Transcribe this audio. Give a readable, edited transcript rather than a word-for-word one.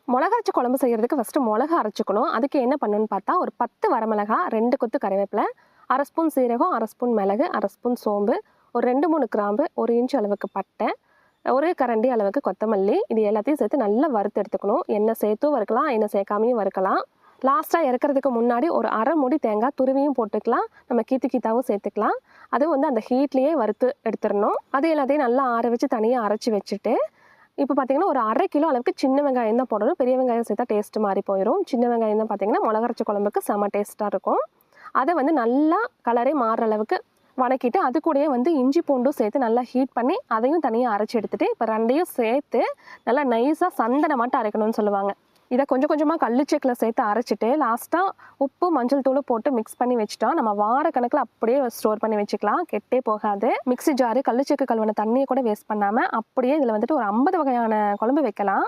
மிளகா அரைச்ச குழம்பு செய்கிறதுக்கு ஃபஸ்ட்டு மிளகா அரைச்சிக்கணும். அதுக்கு என்ன பண்ணணும்னு பார்த்தா, ஒரு 10 வரமிளகா, 2 கொத்து கறிவேப்பிலை, 1/2 ஸ்பூன் சீரகம், 1/2 ஸ்பூன் மிளகு, 1/2 ஸ்பூன் சோம்பு, ஒரு 2, 3 கிராம்பு, 1 இன்ச் அளவுக்கு பட்டை, ஒரு கரண்டி அளவுக்கு கொத்தமல்லி, இது எல்லாத்தையும் சேர்த்து நல்லா வறுத்து எடுத்துக்கணும். எண்ணெய் சேர்த்தும் வறுக்கலாம், எண்ணெய் சேர்க்காமையும் வறுக்கலாம். லாஸ்ட்டாக இறக்கிறதுக்கு முன்னாடி ஒரு அரை மூடி தேங்காய் துருவியும் போட்டுக்கலாம், நம்ம கீத்தாவும் சேர்த்துக்கலாம். அதுவும் வந்து அந்த ஹீட்லேயே வறுத்து எடுத்துடணும். அது எல்லாத்தையும் நல்லா ஆற வச்சு தனியாக அரைச்சி வச்சுட்டு, இப்போ பார்த்தீங்கன்னா ஒரு 1/2 கிலோ அளவுக்கு சின்ன வெங்காயம் தான் போடணும். பெரிய வெங்காயம் சேர்த்தா டேஸ்ட் மாறி போயிடும். சின்ன வெங்காயம் தான் பார்த்தீங்கன்னா மிளகா அரைச்ச குழம்புக்கு செம டேஸ்ட்டாக இருக்கும். அதை வந்து நல்லா கலரே மாறுற அளவுக்கு வதக்கிட்டு, அது கூடயே வந்து இஞ்சி பூண்டும் சேர்த்து நல்லா ஹீட் பண்ணி அதையும் தனியாக அரைச்சி எடுத்துகிட்டு, இப்போ 2யும் சேர்த்து நல்லா நைஸாக சந்தனமாட்டம் அரைக்கணும்னு சொல்லுவாங்க. இதை கொஞ்சம் கொஞ்சமாக கல்லுச்சேக்கில் சேர்த்து அரைச்சிட்டு லாஸ்ட்டாக உப்பு மஞ்சள் தூள் போட்டு மிக்ஸ் பண்ணி வச்சுட்டா நம்ம வார கணக்கில் அப்படியே ஸ்டோர் பண்ணி வச்சுக்கலாம், கெட்டே போகாது. மிக்ஸி ஜாரு கல்லுச்சேக்கு கழுவின தண்ணியை கூட வேஸ்ட் பண்ணாமல் அப்படியே இதில் வந்துட்டு ஒரு 50 வகையான குழம்பு வைக்கலாம்.